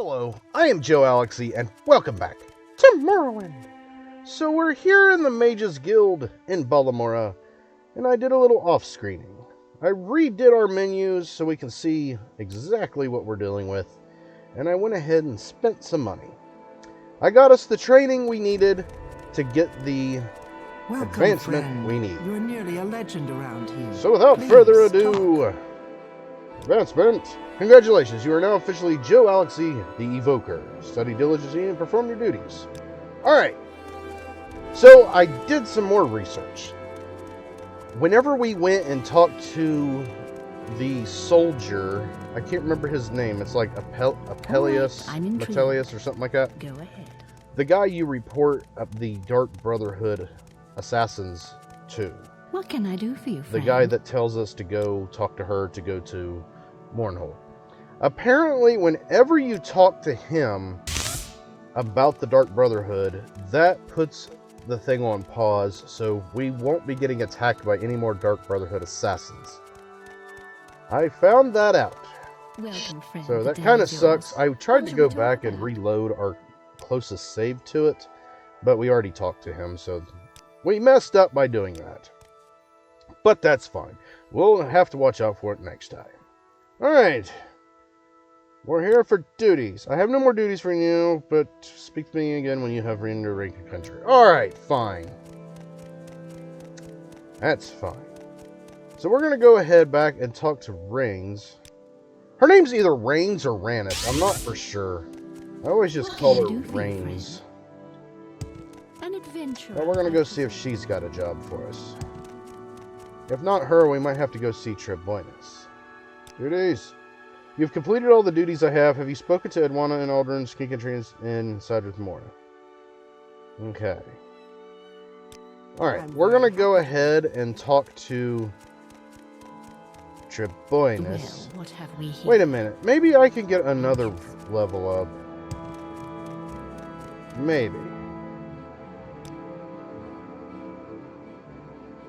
Hello, I am Joalixy, and welcome back to Morrowind. So we're here in the Mages Guild in Ballamora, and I did a little off-screening. I redid our menus so we can see exactly what we're dealing with, and I went ahead and spent some money. I got us the training we needed to get the advancement we need. You're nearly a legend around here. So without further ado, advancement. Congratulations, you are now officially Joalixy the Evoker. Study diligently and perform your duties. Alright, so I did some more research. Whenever we went and talked to the soldier, I can't remember his name, it's like Apelius, Metelius or something like that. Go ahead. The guy you report the Dark Brotherhood assassins to. What can I do for you, friend? The guy that tells us to go talk to her to go to Mornhold. Apparently, whenever you talk to him about the Dark Brotherhood, that puts the thing on pause, so we won't be getting attacked by any more Dark Brotherhood assassins. I found that out. Welcome, friend. So that kind of sucks. I tried to go back and reload our closest save to it, but we already talked to him, so we messed up by doing that. But that's fine. We'll have to watch out for it next time. Alright. We're here for duties. I have no more duties for you, but speak to me again when you have reached your rank of country. Alright, fine. That's fine. So we're going to go ahead back and talk to Rings. Her name's either Rains or Rannis. I'm not for sure. I always just call her Rains. An adventure. Now we're going to go see if she's got a job for us. If not her, we might have to go see Treboinus. Duties. You've completed all the duties I have. Have you spoken to Edwana and Aldrin's Kinkentry inside with Morna? Okay. Alright, we're going to go ahead and talk to Treboinus. Well, what have we here? Wait a minute. Maybe I can get another level up. Maybe.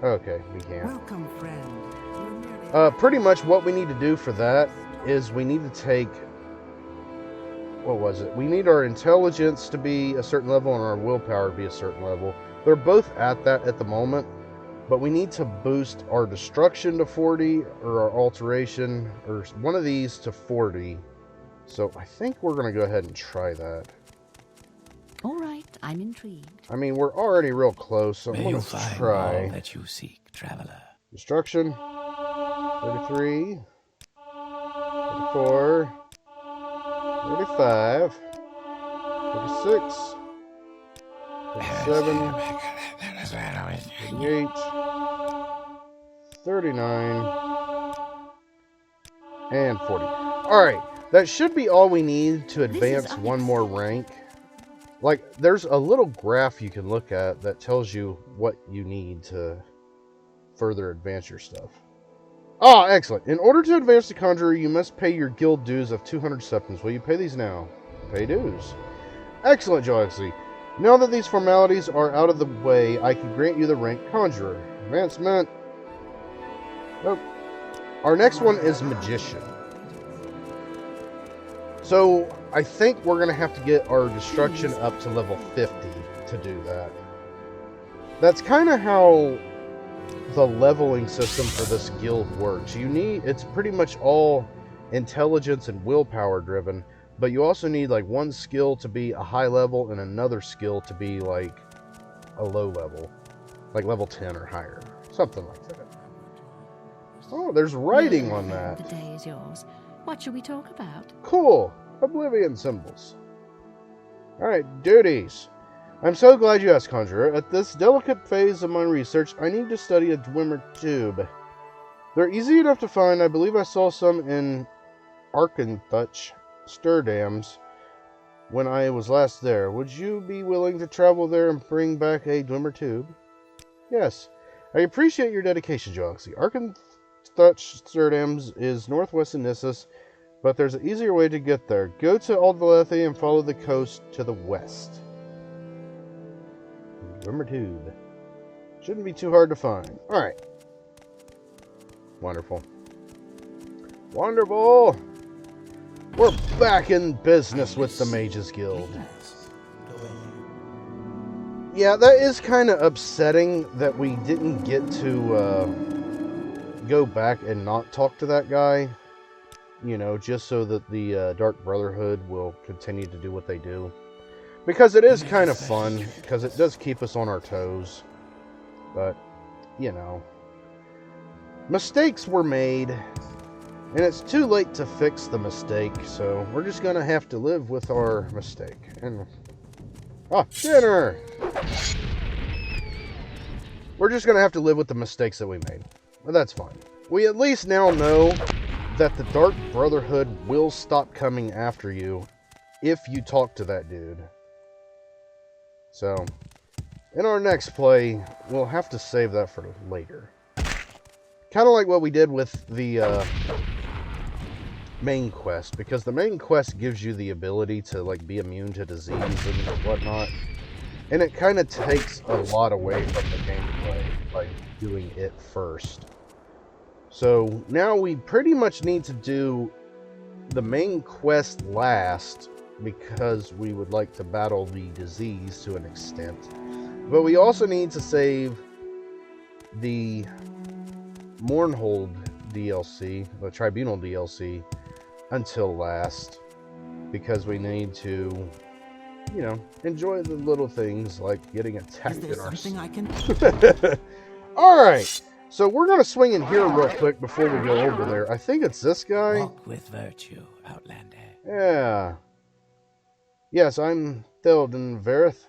Okay, we can't. Welcome, friend. Pretty much what we need to do for that is we need to take, what was it? We need our intelligence to be a certain level and our willpower to be a certain level. They're both at that at the moment, but we need to boost our destruction to 40 or our alteration or one of these to 40. So I think we're going to go ahead and try that. All right, I'm intrigued. I mean, we're already real close, so I'm going to try. All that you seek, traveler. Destruction, 33, 34, 35, 36, 37, 38, 39, and 40. Alright, that should be all we need to advance one more rank. Like, there's a little graph you can look at that tells you what you need to further advance your stuff. Ah, excellent. In order to advance the Conjurer, you must pay your guild dues of 200 septims. Will you pay these now? Pay dues. Excellent, Joalixy. Now that these formalities are out of the way, I can grant you the rank Conjurer. Advancement. Nope. Our next one is Magician. So, I think we're going to have to get our destruction up to level 50 to do that. That's kind of how the leveling system for this guild works. It's pretty much all intelligence and willpower driven, but you also need like one skill to be a high level and another skill to be like a low level, like level 10 or higher, something like that. Oh, there's writing on that. The day is yours. What should we talk about? Cool. Oblivion symbols. Alright, duties. I'm so glad you asked, Conjurer. At this delicate phase of my research, I need to study a Dwemer tube. They're easy enough to find. I believe I saw some in Arkenthuch Sturdams when I was last there. Would you be willing to travel there and bring back a Dwemer tube? Yes. I appreciate your dedication, Joalixy. Arkenthuch Sturdams is northwest of Nissus, but there's an easier way to get there. Go to Aldvalethi and follow the coast to the west. Dwemer tube. Shouldn't be too hard to find. Alright. Wonderful. Wonderful! We're back in business with the Mages Guild. Yeah, that is kind of upsetting that we didn't get to go back and not talk to that guy. You know, just so that the Dark Brotherhood will continue to do what they do. Because it is kind of fun, because it does keep us on our toes. But, you know, mistakes were made, and it's too late to fix the mistake, so we're just going to have to live with our mistake. And dinner! We're just going to have to live with the mistakes that we made. But that's fine. We at least now know that the Dark Brotherhood will stop coming after you if you talk to that dude. So, in our next play, we'll have to save that for later. Kind of like what we did with the main quest, because the main quest gives you the ability to like be immune to disease and whatnot, and it kind of takes a lot away from the gameplay by doing it first. So now we pretty much need to do the main quest last, because we would like to battle the disease to an extent. But we also need to save the Mournhold DLC, the Tribunal DLC, until last, because we need to, you know, enjoy the little things like getting attacked in our... Alright, so we're going to swing in here real quick before we go over there. I think it's this guy. Walk with virtue, Outlander. Yeah. Yes, I'm Theoden Verith,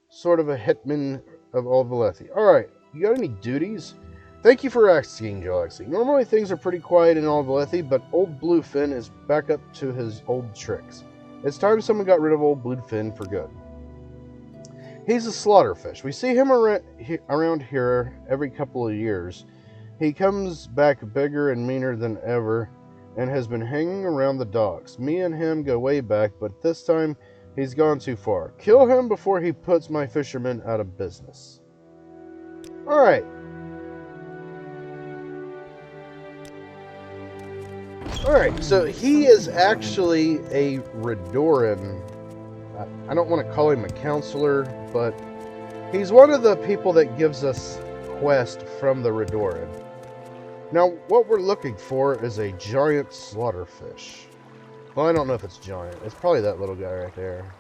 sort of a hitman of Old Valethi. Alright, you got any duties? Thank you for asking, Joalixy. Normally things are pretty quiet in Old Valethi, but Old Bluefin is back up to his old tricks. It's time someone got rid of Old Bluefin for good. He's a slaughterfish. We see him around here every couple of years. He comes back bigger and meaner than ever, and has been hanging around the docks. Me and him go way back, but this time he's gone too far. Kill him before he puts my fishermen out of business. Alright. Alright, so he is actually a Redoran. I don't want to call him a counselor, but he's one of the people that gives us quest from the Redoran. Now, what we're looking for is a giant slaughterfish. Well, I don't know if it's giant. It's probably that little guy right there.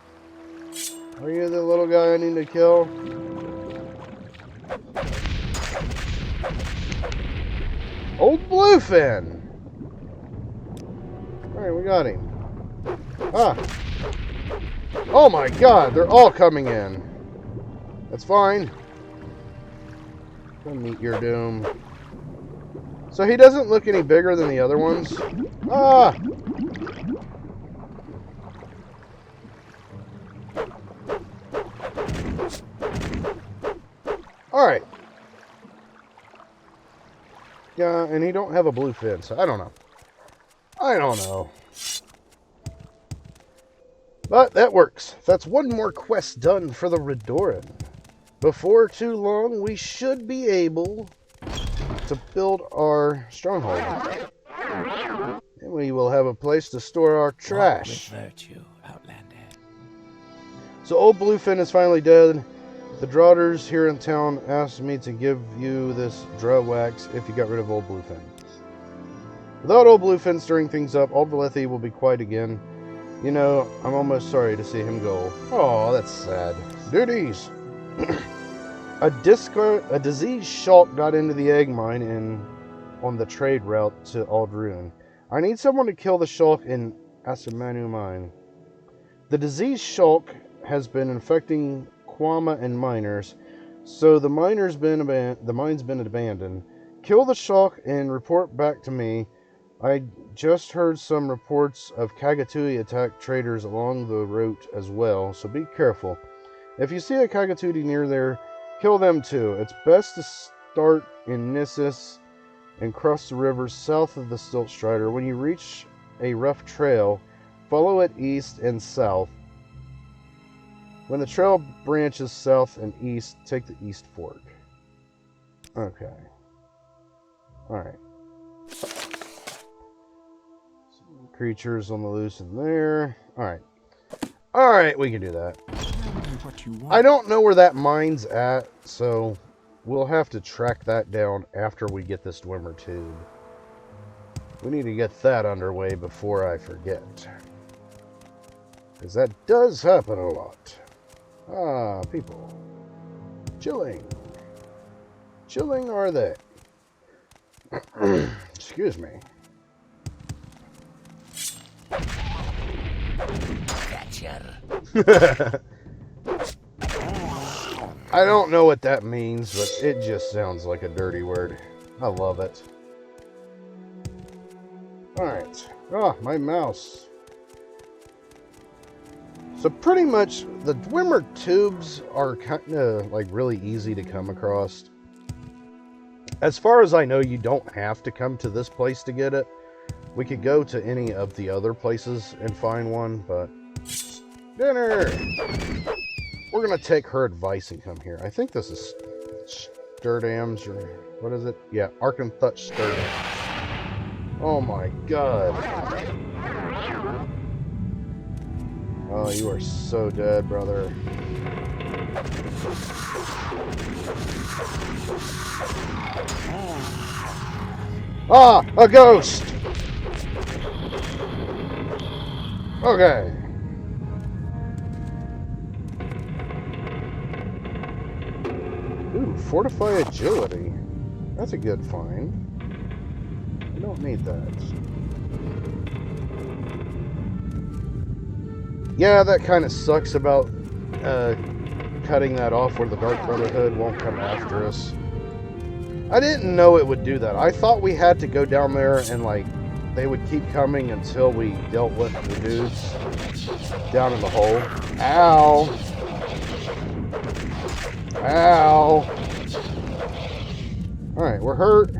Are you the little guy I need to kill? Old Bluefin! Alright, we got him. Oh my god, they're all coming in. That's fine. Go meet your doom. So he doesn't look any bigger than the other ones. Alright. Yeah, and he don't have a blue fin, so I don't know. But that works. That's one more quest done for the Redoran. Before too long, we should be able to build our stronghold. And we will have a place to store our trash. Walk with virtue, Outlander. So Old Bluefin is finally dead. The Draughters here in town asked me to give you this draw wax if you got rid of Old Bluefin. Without Old Bluefin stirring things up, Old Valethi will be quiet again. You know, I'm almost sorry to see him go. Oh, that's sad. Duties! A diseased shulk got into the egg mine on the trade route to Aldrune. I need someone to kill the shulk in Asimanu mine. The diseased shulk has been infecting Kwama and miners, so the mine's been abandoned. Kill the shulk and report back to me. I just heard some reports of Kagatui attack traders along the route as well, so be careful. If you see a Kagatui near there, kill them too. It's best to start in Nissus and cross the river south of the Stiltstrider. When you reach a rough trail, follow it east and south. When the trail branches south and east, take the east fork. Okay. Alright. Creatures on the loose in there. Alright. Alright, we can do that. What you want. I don't know where that mine's at, so we'll have to track that down after we get this Dwemer tube. We need to get that underway before I forget. Because that does happen a lot. Ah, people. Chilling. Chilling are they? Excuse me. Gotcha. I don't know what that means, but it just sounds like a dirty word. I love it. Alright. Ah, my mouse. So pretty much, the Dwemer tubes are kind of like really easy to come across. As far as I know, you don't have to come to this place to get it. We could go to any of the other places and find one, but... Dinner! We're going to take her advice and come here. I think this is Sturdam's, or what is it? Yeah, Arkenthut Sturdam. Oh my god. Oh, you are so dead, brother. Ah, a ghost! Okay. Ooh, fortify agility. That's a good find. I don't need that. Yeah, that kind of sucks about cutting that off where the Dark Brotherhood won't come after us. I didn't know it would do that. I thought we had to go down there and, like, they would keep coming until we dealt with the dudes down in the hole. Ow! Ow! Alright, we're hurt.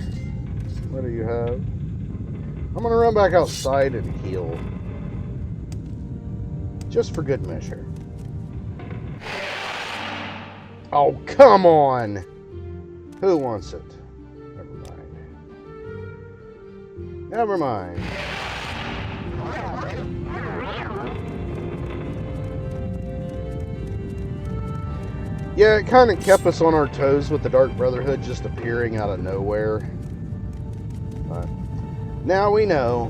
What do you have? I'm gonna run back outside and heal. Just for good measure. Oh, come on! Who wants it? Never mind. Never mind. Yeah, it kind of kept us on our toes with the Dark Brotherhood just appearing out of nowhere. But now we know.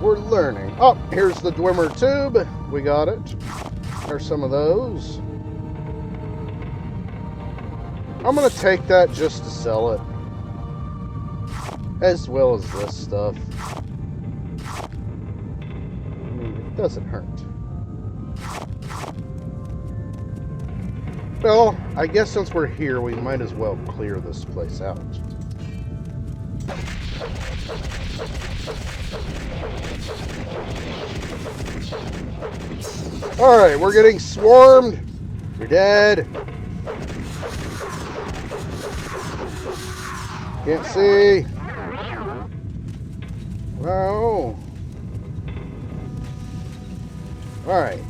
We're learning. Oh, here's the Dwemer tube. We got it. There's some of those. I'm going to take that just to sell it. As well as this stuff. I mean, it doesn't hurt. Well, I guess since we're here, we might as well clear this place out. Alright, we're getting swarmed. You're dead. Can't see. No. Alright.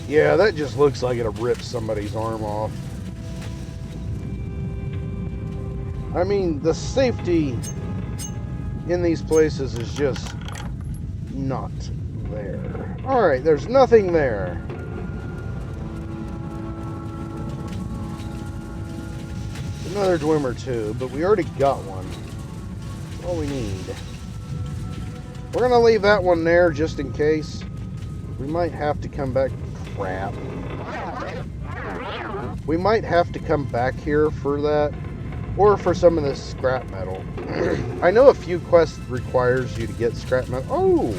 Yeah, that just looks like it'll rip somebody's arm off. I mean, the safety in these places is just not there. Alright, there's nothing there. Another Dwemer tube, but we already got one. That's all we need. We're going to leave that one there just in case. We might have to come back. Crap. We might have to come back here for that. Or for some of this scrap metal. I know a few quests requires you to get scrap metal. Oh!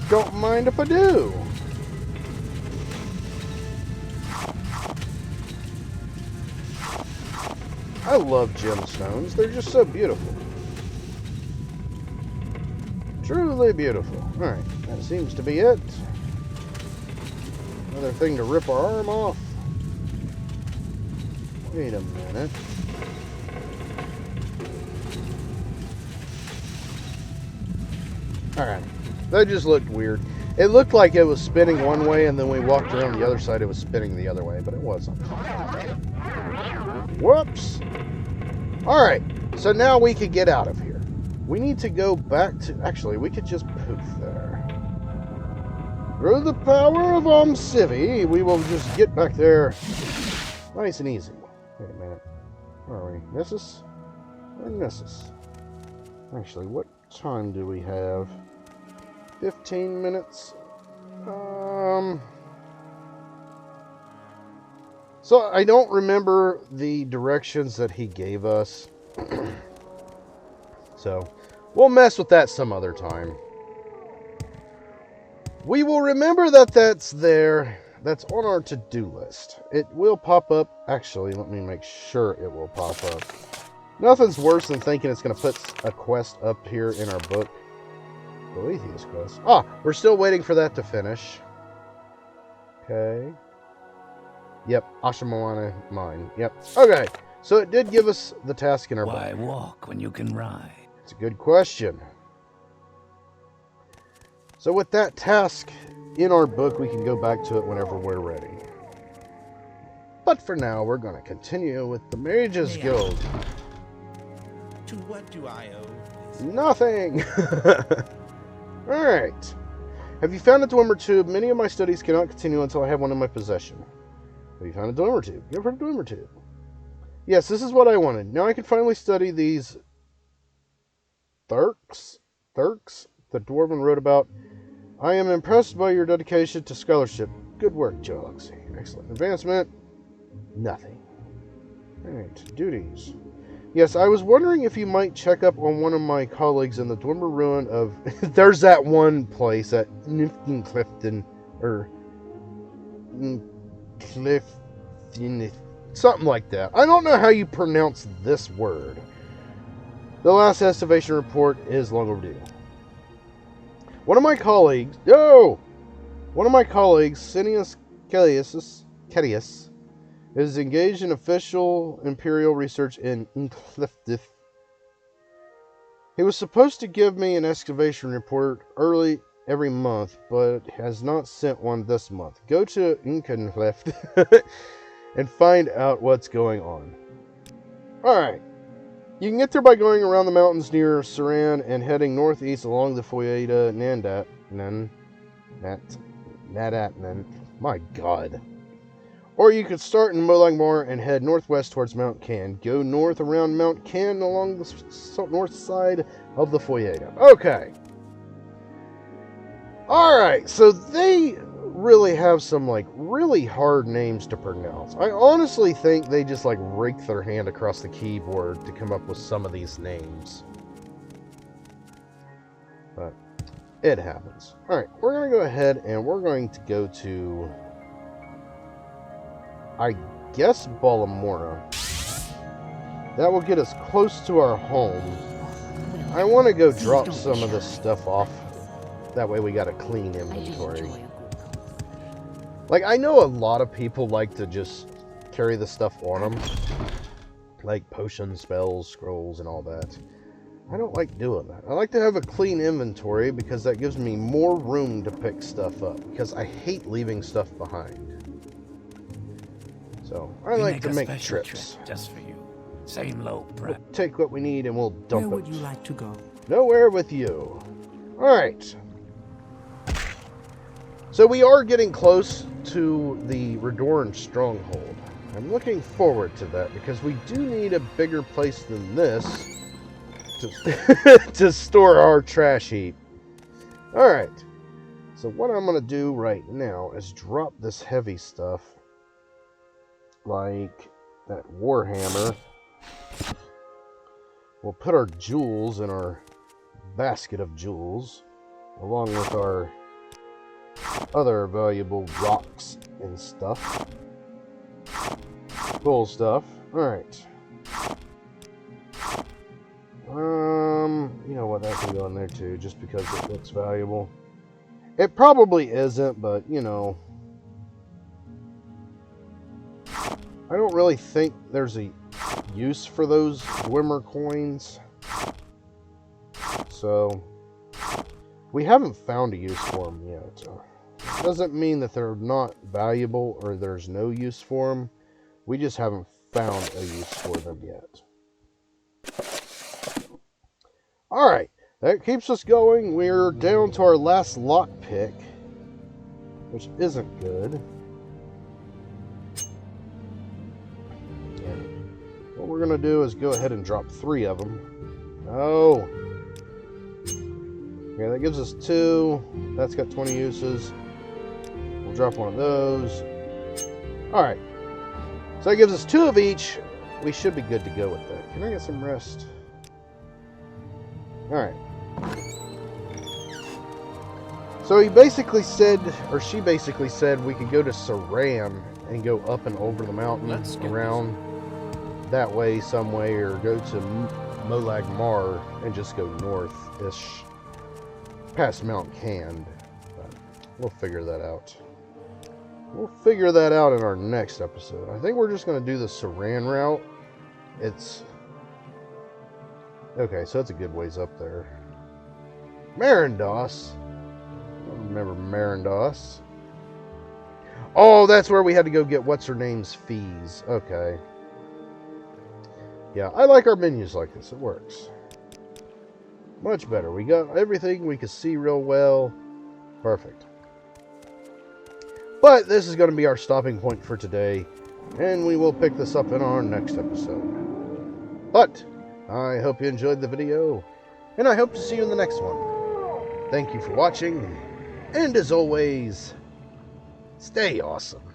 Don't mind if I do. I love gemstones. They're just so beautiful. Truly beautiful. Alright, that seems to be it. Another thing to rip our arm off. Wait a minute. Alright, that just looked weird. It looked like it was spinning one way, and then we walked around the other side, it was spinning the other way, but it wasn't. Whoops! Alright, so now we can get out of here. We need to go back to... Actually, we could just poof there. Through the power of Civi, we will just get back there nice and easy. Wait a minute. Where are we? Nessus? Or Nessus? Actually, what time do we have? 15 minutes? So I don't remember the directions that he gave us. So we'll mess with that some other time. We will remember that that's there. That's on our to-do list. It will pop up. Actually, let me make sure it will pop up. Nothing's worse than thinking it's going to put a quest up here in our book. Boethius quest. Ah, we're still waiting for that to finish. Okay. Yep, Ashamoana mine. Yep. Okay, so it did give us the task in our book. Why walk when you can ride? It's a good question. So with that task in our book, we can go back to it whenever we're ready. But for now, we're going to continue with the Mages Guild. To what do I owe? Nothing! Alright. Have you found a Dwemer Tube? Many of my studies cannot continue until I have one in my possession. Have you found a Dwemer Tube? You ever heard of Dwemer Tube? Yes, this is what I wanted. Now I can finally study these Thurks the Dwarven wrote about. I am impressed by your dedication to scholarship. Good work, Joalixy. Excellent advancement. Nothing. Alright, duties. Yes, I was wondering if you might check up on one of my colleagues in the Dwemer ruin of... There's that one place at Clifton, or... Clifton... Something like that. I don't know how you pronounce this word. The last excavation report is long overdue. One of my colleagues, Sinius Cadius, is engaged in official imperial research in Clifton. He was supposed to give me an excavation report early every month, but has not sent one this month. Go to Inkenheft and find out what's going on. Alright. You can get there by going around the mountains near Saran and heading northeast along the Foyeda Nadatnan. My god. Or you could start in Molangmore and head northwest towards Mount Can. Go north around Mount Can along the north side of the Foyeda. Okay. Alright, so they really have some, like, really hard names to pronounce. I honestly think they just, like, raked their hand across the keyboard to come up with some of these names. But it happens. Alright, we're going to go ahead and we're going to go to, I guess, Balamora. That will get us close to our home. I want to go drop some of this stuff off. That way we got a clean inventory. Like, I know a lot of people like to just carry the stuff on them. Like potions, spells, scrolls, and all that. I don't like doing that. I like to have a clean inventory because that gives me more room to pick stuff up. Because I hate leaving stuff behind. So, I like to make trips. Trip just for you. Same low prep. We'll take what we need and we'll dump it. Where would you like to go? Nowhere with you. Alright. So we are getting close to the Redoran stronghold. I'm looking forward to that because we do need a bigger place than this to store our trash heap. Alright. So what I'm going to do right now is drop this heavy stuff. Like that Warhammer. We'll put our jewels in our basket of jewels. Along with our other valuable rocks and stuff. Cool stuff. Alright. You know what, that can go in there too, just because it looks valuable. It probably isn't, but, you know. I don't really think there's a use for those Dwemer coins. So, we haven't found a use for them yet. Doesn't mean that they're not valuable or there's no use for them. We just haven't found a use for them yet. Alright, that keeps us going. We're down to our last lockpick, which isn't good. What we're going to do is go ahead and drop 3 of them. Oh! Okay, that gives us 2. That's got 20 uses. We'll drop one of those. Alright. So that gives us 2 of each. We should be good to go with that. Can I get some rest? Alright. So he basically said, or she basically said, we could go to Saran and go up and over the mountain around that way, some way, or go to Molag Mar and just go north-ish past Mount Cand. But we'll figure that out. We'll figure that out in our next episode. I think we're just going to do the Saran route. It's... okay, so it's a good ways up there. Marindos. I don't remember Marindos. Oh, that's where we had to go get what's-her-name's fees. Okay. Yeah, I like our menus like this. It works. Much better. We got everything. We can see real well. Perfect. But this is going to be our stopping point for today. And we will pick this up in our next episode. But I hope you enjoyed the video. And I hope to see you in the next one. Thank you for watching. And as always, stay awesome.